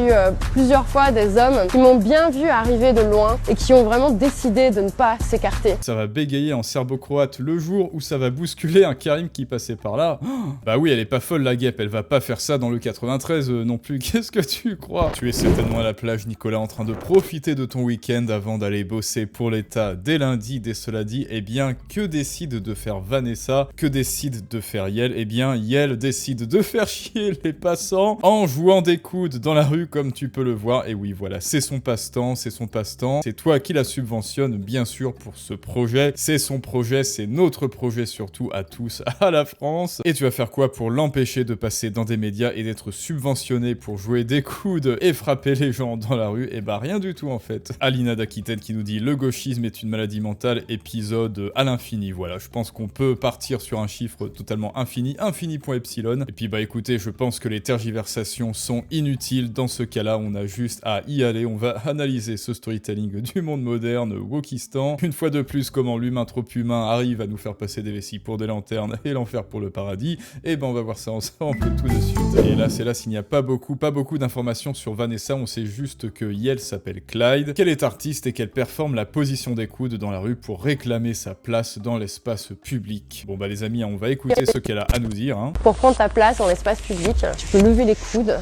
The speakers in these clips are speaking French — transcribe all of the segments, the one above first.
eu plusieurs fois des hommes qui m'ont bien vu arriver de loin et qui ont vraiment décidé de ne pas s'écarter. Ça va bégayer en serbo-croate le jour où ça va bousculer un Karim qui passait par là. Oh, bah oui, elle est pas folle la guêpe, elle va pas faire ça dans le 93 non plus, qu'est-ce que tu crois? Tu es certainement à la plage, Nicolas, en train de profiter de ton week-end avant d'aller bosser pour l'État dès lundi. Dès cela dit, eh bien, que décide de faire Vanessa? Que décide de faire Yel? Eh bien, Yel décide de faire chier les passants en jouant des coudes dans la rue, comme tu peux le voir. Et oui, voilà, c'est son passe-temps, c'est son passe-temps. C'est toi qui la subventionne, bien sûr, pour ce projet. C'est son projet, c'est notre projet surtout à tous, à la France. Et tu vas faire quoi pour l'empêcher de passer dans des médias et d'être subventionné pour jouer des coudes et frapper les gens dans la rue? Eh bah, rien du tout, en fait. Alina d'Aquitaine qui nous dit « Le gauchisme est une maladie mentale, épisode à l'infini ». Voilà, je pense qu'on peut partir sur un chiffre totalement infini, infini.epsilon. Et puis bah écoutez, je pense que les tergiversations sont inutiles. Dans ce cas-là, on a juste à y aller. On va analyser ce storytelling du monde moderne, wokistan. Une fois de plus, comment l'humain trop humain arrive à nous faire passer des vessies pour des lanternes et l'enfer pour le paradis. Et ben on va voir ça ensemble tout de suite. Et là, c'est là s'il n'y a pas beaucoup d'informations sur Vanessa. On sait juste que Yel s'appelle Clyde, qu'elle est artiste et qu'elle performe la position des coudes dans la rue pour réclamer sa place dans l'espace public. Bon bah les amis, on va écouter ce qu'elle a à nous dire. Hein. Pour prendre ta place dans l'espace public, tu peux lever les coudes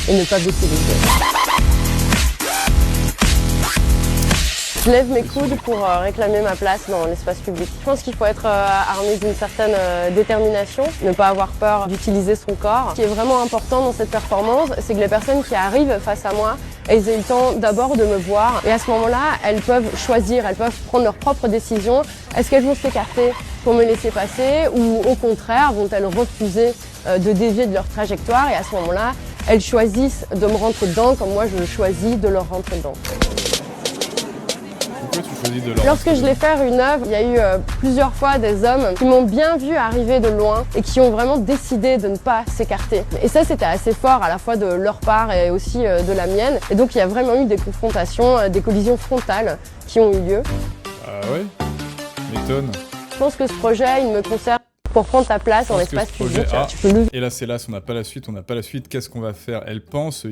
et ne pas baisser les yeux. Je lève mes coudes pour réclamer ma place dans l'espace public. Je pense qu'il faut être armé d'une certaine détermination, ne pas avoir peur d'utiliser son corps. Ce qui est vraiment important dans cette performance, c'est que les personnes qui arrivent face à moi, elles aient le temps d'abord de me voir. Et à ce moment-là, elles peuvent choisir, elles peuvent prendre leurs propres décisions. Est-ce qu'elles vont s'écarter pour me laisser passer ou au contraire, vont-elles refuser de dévier de leur trajectoire? Et à ce moment-là, elles choisissent de me rentrer dedans comme moi je choisis de leur rentrer dedans. Lorsque je l'ai fait une œuvre, il y a eu plusieurs fois des hommes qui m'ont bien vu arriver de loin et qui ont vraiment décidé de ne pas s'écarter. Et ça, c'était assez fort à la fois de leur part et aussi de la mienne. Et donc, il y a vraiment eu des confrontations, des collisions frontales qui ont eu lieu. Ah ouais? M'étonne. Je pense que ce projet, il me concerne. Pour prendre ta place dans l'espace public, tu peux lever. Et là, c'est là, on n'a pas la suite, qu'est-ce qu'on va faire? Elle pense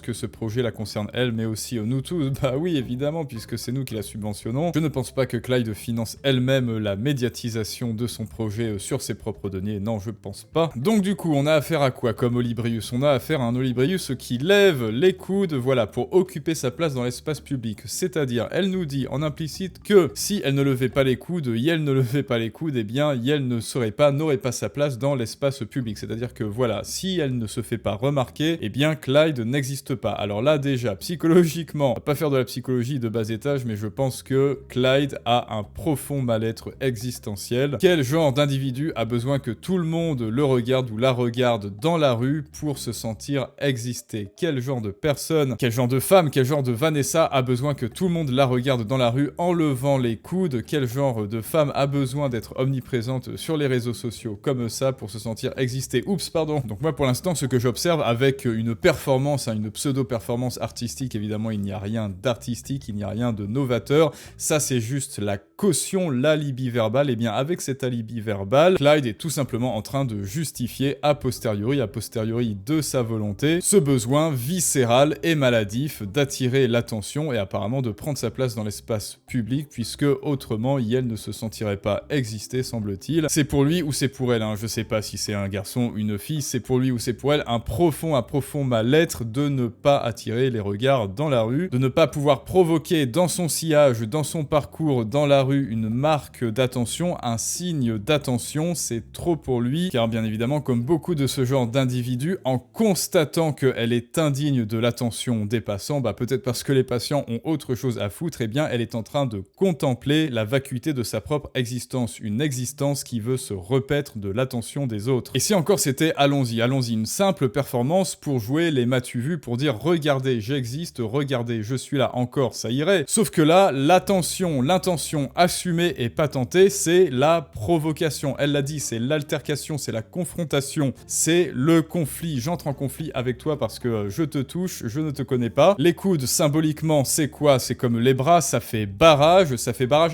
que ce projet la concerne elle, mais aussi nous tous. Bah oui, évidemment, puisque c'est nous qui la subventionnons. Je ne pense pas que Clyde finance elle-même la médiatisation de son projet sur ses propres deniers, non, je pense pas. Donc du coup, on a affaire à quoi comme Olibrius? On a affaire à un Olibrius qui lève les coudes, voilà, pour occuper sa place dans l'espace public. C'est-à-dire, elle nous dit en implicite que si elle ne levait pas les coudes, Yel ne levait pas les coudes, eh bien, Yel n'aurait pas sa place dans l'espace public. C'est-à-dire que voilà, si elle ne se fait pas remarquer, eh bien Clyde n'existe pas. Alors là déjà, psychologiquement, on va pas faire de la psychologie de bas étage, mais je pense que Clyde a un profond mal-être existentiel. Quel genre d'individu a besoin que tout le monde le regarde ou la regarde dans la rue pour se sentir exister? Quel genre de personne, quel genre de femme, quel genre de Vanessa a besoin que tout le monde la regarde dans la rue en levant les coudes? Quel genre de femme a besoin d'être omniprésente sur les réseaux sociaux comme ça pour se sentir exister? Oups, pardon. Donc moi pour l'instant ce que j'observe avec une performance, une pseudo-performance artistique, évidemment il n'y a rien d'artistique, il n'y a rien de novateur, ça c'est juste la caution, l'alibi verbal. Et bien avec cet alibi verbal, Clyde est tout simplement en train de justifier a posteriori de sa volonté, ce besoin viscéral et maladif d'attirer l'attention et apparemment de prendre sa place dans l'espace public, puisque autrement Yel ne se sentirait pas exister, semble-t-il. C'est pour lui ou c'est pour elle, hein. Je sais pas si c'est un garçon ou une fille, c'est pour lui ou c'est pour elle, un profond mal-être de ne pas attirer les regards dans la rue, de ne pas pouvoir provoquer dans son sillage, dans son parcours, dans la rue, une marque d'attention, un signe d'attention, c'est trop pour lui, car bien évidemment, comme beaucoup de ce genre d'individus, en constatant qu'elle est indigne de l'attention des passants, bah peut-être parce que les patients ont autre chose à foutre, eh bien elle est en train de contempler la vacuité de sa propre existence, une existence qui veut se repaître de l'attention des autres. Et si encore c'était allons-y, une simple performance pour jouer les m'as-tu vu, pour dire regardez, j'existe, regardez, je suis là encore, ça irait. Sauf que là, l'intention assumée et patentée, c'est la provocation. Elle l'a dit, c'est l'altercation, c'est la confrontation, c'est le conflit. J'entre en conflit avec toi parce que je te touche, je ne te connais pas. Les coudes, symboliquement, c'est quoi? C'est comme les bras, ça fait barrage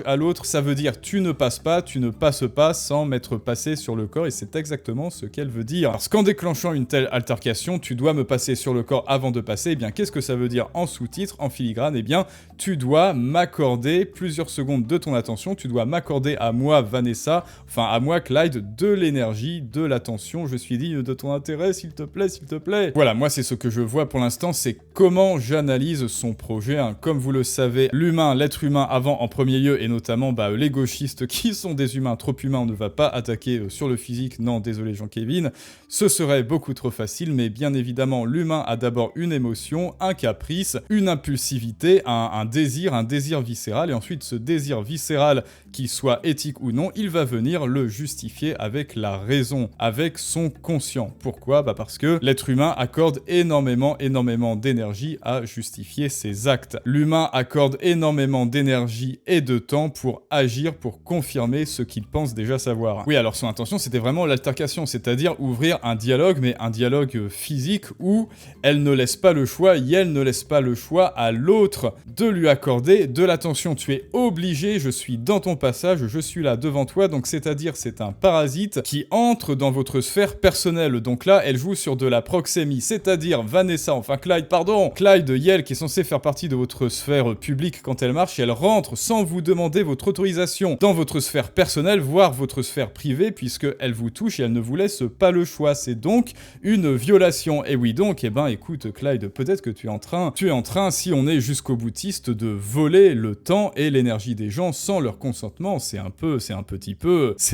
à l'autre, ça veut dire tu ne passes pas sans m'être être passé sur le corps, et c'est exactement ce qu'elle veut dire. Parce qu'en déclenchant une telle altercation, tu dois me passer sur le corps avant de passer, eh bien qu'est-ce que ça veut dire en sous-titre, en filigrane? Eh bien, tu dois m'accorder plusieurs secondes de ton attention, tu dois m'accorder à moi, Vanessa, enfin à moi, Clyde, de l'énergie, de l'attention, je suis digne de ton intérêt, s'il te plaît, s'il te plaît. Voilà, moi c'est ce que je vois pour l'instant, c'est comment j'analyse son projet, hein. Comme vous le savez, l'humain, l'être humain avant en premier lieu, et notamment les gauchistes qui sont des humains trop humains, on ne va pas attaquer sur le physique, non, désolé Jean-Kévin, ce serait beaucoup trop facile, mais bien évidemment, l'humain a d'abord une émotion, un caprice, une impulsivité, un désir viscéral, et ensuite ce désir viscéral, qu'il soit éthique ou non, il va venir le justifier avec la raison, avec son conscient. Pourquoi? Parce que l'être humain accorde énormément d'énergie à justifier ses actes. L'humain accorde énormément d'énergie et de temps pour agir, pour confirmer ce qu'il pense déjà savoir. Oui, alors son intention, c'était vraiment l'altercation, c'est-à-dire ouvrir un dialogue, mais un dialogue physique où elle ne laisse pas le choix, et elle ne laisse pas le choix à l'autre de lui accorder de l'attention. Tu es obligé, je suis dans ton passage, je suis là devant toi, donc c'est-à-dire c'est un parasite qui entre dans votre sphère personnelle. Donc là, elle joue sur de la proxémie, c'est-à-dire Vanessa, enfin Clyde Yell, qui est censé faire partie de votre sphère publique quand elle marche, et elle rentre sans vous demander votre autorisation dans votre sphère personnelle, voire votre sphère privée, puisque elle vous touche et elle ne vous laisse pas le choix. C'est donc une violation. Et oui donc, écoute Clyde, peut-être que tu es en train, si on est jusqu'au boutiste, de voler le temps et l'énergie des gens sans leur consentement. C'est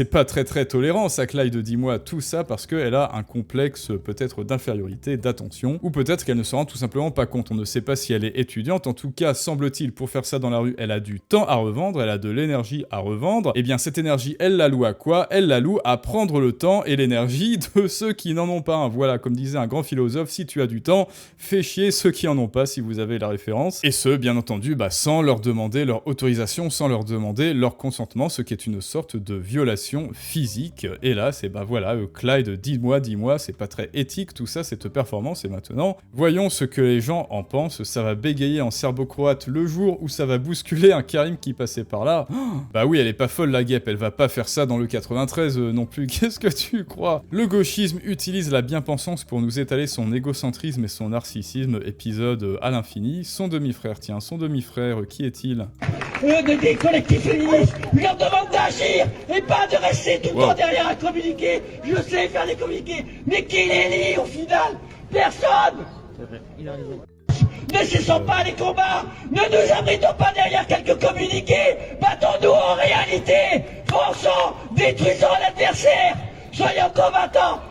pas très tolérant ça, Clyde, dis-moi tout ça parce qu'elle a un complexe peut-être d'infériorité, d'attention, ou peut-être qu'elle ne se rend tout simplement pas compte. On ne sait pas si elle est étudiante, en tout cas, semble-t-il, pour faire ça dans la rue, elle a du temps à revendre, elle a de l'énergie à revendre. Et bien cette énergie, elle la loue à quoi? Elle la loue à prendre le temps et l'énergie de ceux qui n'en ont pas. Voilà, comme disait un grand philosophe, si tu as du temps, fais chier ceux qui en ont pas, si vous avez la référence. Et ce, bien entendu, sans leur demander leur autorisation, sans leur demander leur consentement, ce qui est une sorte de violation physique. Et là, c'est Clyde, dis-moi, c'est pas très éthique tout ça, cette performance. Et maintenant, voyons ce que les gens en pensent. Ça va bégayer en serbo-croate le jour où ça va bousculer un Karim qui passait par là. Bah oui, elle est pas folle la guêpe, elle va pas faire ça dans le 93 non plus. Qu'est-ce que tu crois? Le gauchisme utilise la bien-pensance pour nous étaler son égocentrisme et son narcissisme, épisode à l'infini. Son demi-frère, qui est-il? Des collectifs féministes, je leur demande d'agir et pas de rester tout le temps derrière un communiqué. Je sais faire des communiqués, mais qui les lit au final? Personne. C'est vrai, il a raison. Ne cessons pas les combats, ne nous abritons pas derrière quelques communiqués, battons-nous en réalité, forçons, détruisons l'adversaire, soyons combattants.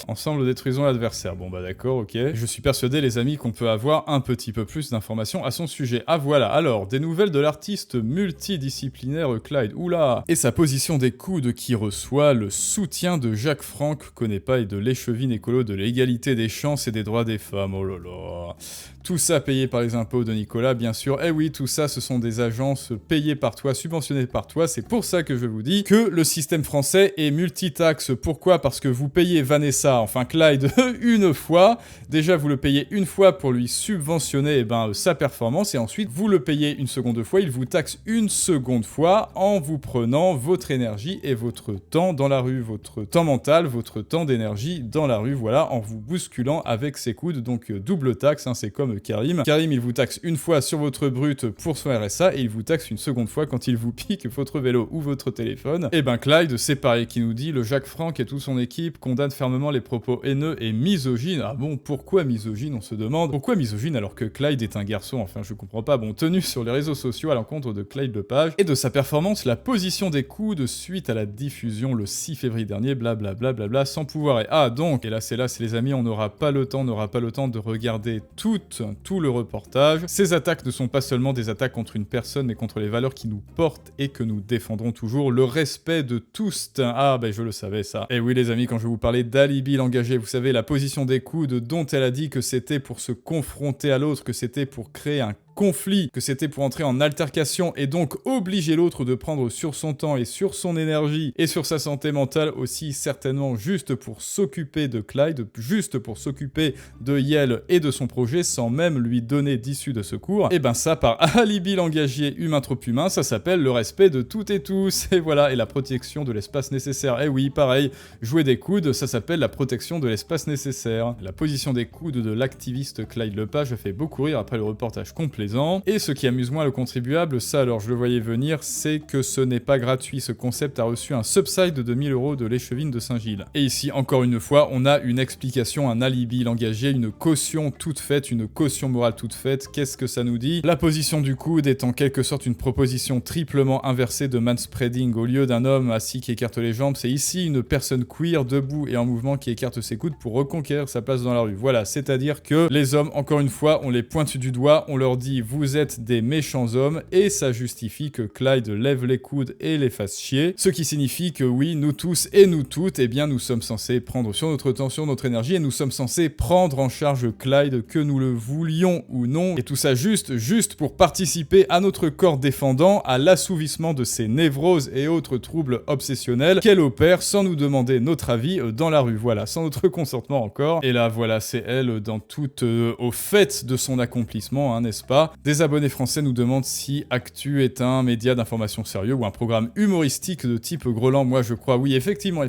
Ensemble, détruisons l'adversaire. Bon d'accord, ok. Je suis persuadé, les amis, qu'on peut avoir un petit peu plus d'informations à son sujet. Ah voilà, alors, des nouvelles de l'artiste multidisciplinaire Clyde. Oula! Et sa position des coudes qui reçoit le soutien de Jacques Franck, connaît pas, et de l'échevine écolo de l'égalité des chances et des droits des femmes. Oh là là. Tout ça payé par les impôts de Nicolas, bien sûr. Eh oui, tout ça, ce sont des agences payées par toi, subventionnées par toi. C'est pour ça que je vous dis que le système français est multitaxe. Pourquoi? Parce que vous payez Vanessa, enfin Clyde, une fois. Déjà, vous le payez une fois pour lui subventionner sa performance, et ensuite, vous le payez une seconde fois. Il vous taxe une seconde fois en vous prenant votre énergie et votre temps dans la rue, votre temps mental, votre temps d'énergie dans la rue, voilà, en vous bousculant avec ses coudes. Donc, double taxe, hein, c'est comme Karim. Karim, il vous taxe une fois sur votre brut pour son RSA, et il vous taxe une seconde fois quand il vous pique votre vélo ou votre téléphone. Et Clyde, c'est pareil, qui nous dit: le Jacques Franck et toute son équipe condamnent fermement les propos haineux et misogynes. Ah bon, pourquoi misogyne, on se demande? Pourquoi misogyne alors que Clyde est un garçon? Enfin, je comprends pas. Bon, tenu sur les réseaux sociaux à l'encontre de Clyde Lepage et de sa performance, la position des coudes suite à la diffusion le 6 février dernier, blablabla, sans pouvoir. Et donc, et là c'est les amis, on n'aura pas le temps de regarder tout le reportage. Ces attaques ne sont pas seulement des attaques contre une personne, mais contre les valeurs qui nous portent et que nous défendrons toujours, le respect de tous. Ah je le savais ça. Et oui les amis, quand je vous parlais d'alibi engagé, vous savez, la position des coudes dont elle a dit que c'était pour se confronter à l'autre, que c'était pour créer un conflit, que c'était pour entrer en altercation et donc obliger l'autre de prendre sur son temps et sur son énergie et sur sa santé mentale aussi, certainement juste pour s'occuper de Clyde, juste pour s'occuper de Yale et de son projet sans même lui donner d'issue de secours, et ben ça, par alibi langagier humain trop humain, ça s'appelle le respect de toutes et tous, et voilà, et la protection de l'espace nécessaire. Et oui, pareil, jouer des coudes, ça s'appelle la protection de l'espace nécessaire. La position des coudes de l'activiste Clyde Lepage fait beaucoup rire après le reportage complaisant, et ce qui amuse moins le contribuable, ça alors je le voyais venir, c'est que ce n'est pas gratuit, ce concept a reçu un subside de 1000 € de l'échevine de Saint-Gilles. Et ici, encore une fois, on a une explication, un alibi langagier, une caution toute faite, une caution morale toute faite. Qu'est-ce que ça nous dit? La position du coude est en quelque sorte une proposition triplement inversée de manspreading. Au lieu d'un homme assis qui écarte les jambes, c'est ici une personne queer, debout et en mouvement qui écarte ses coudes pour reconquérir sa place dans la rue. Voilà, c'est-à-dire que les hommes, encore une fois, on les pointe du doigt, on leur dit « vous êtes des méchants hommes » et ça justifie que Clyde lève les coudes et les fasse chier. Ce qui signifie que oui, nous tous et nous toutes, eh bien nous sommes censés prendre sur notre temps, sur notre énergie et nous sommes censés prendre en charge Clyde, que nous le voulions ou non. Et tout ça juste pour participer à notre corps défendant, à l'assouvissement de ces névroses et autres troubles obsessionnels qu'elle opère sans nous demander notre avis dans la rue. Voilà, sans notre consentement encore. Et là, voilà, c'est elle dans toute au fait de son accomplissement, hein, n'est-ce pas? Des abonnés français nous demandent si Actu est un média d'information sérieux ou un programme humoristique de type Groland. Moi, je crois, oui, effectivement,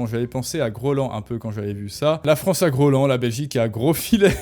j'avais pensé à Groland un peu quand j'avais vu ça. La France à Groland, la Belgique à Gros Filet.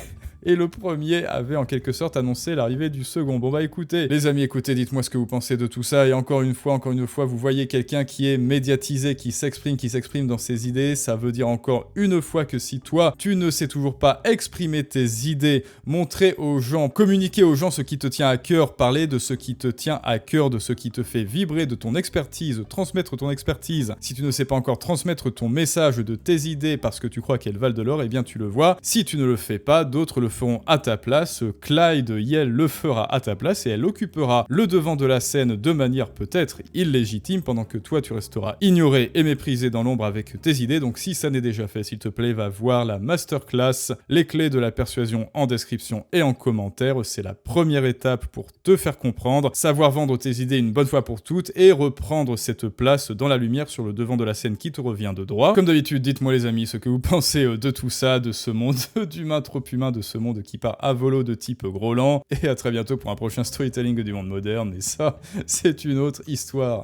Et le premier avait en quelque sorte annoncé l'arrivée du second. Bon bah écoutez, les amis, écoutez, dites-moi ce que vous pensez de tout ça, et encore une fois, vous voyez quelqu'un qui est médiatisé, qui s'exprime dans ses idées, ça veut dire encore une fois que si toi, tu ne sais toujours pas exprimer tes idées, montrer aux gens, communiquer aux gens ce qui te tient à cœur, parler de ce qui te tient à cœur, de ce qui te fait vibrer, de ton expertise, transmettre ton expertise, si tu ne sais pas encore transmettre ton message de tes idées parce que tu crois qu'elles valent de l'or, eh bien tu le vois, si tu ne le fais pas, d'autres le feront à ta place, Clyde Yale le fera à ta place et elle occupera le devant de la scène de manière peut-être illégitime pendant que toi tu resteras ignoré et méprisé dans l'ombre avec tes idées. Donc si ça n'est déjà fait, s'il te plaît, va voir la masterclass, les clés de la persuasion en description et en commentaire. C'est la première étape pour te faire comprendre, savoir vendre tes idées une bonne fois pour toutes et reprendre cette place dans la lumière sur le devant de la scène qui te revient de droit. Comme d'habitude, dites-moi les amis ce que vous pensez de tout ça, de ce monde d'humains trop humains, de ce monde qui part à volo de type Groland, et à très bientôt pour un prochain storytelling du monde moderne, et ça, c'est une autre histoire.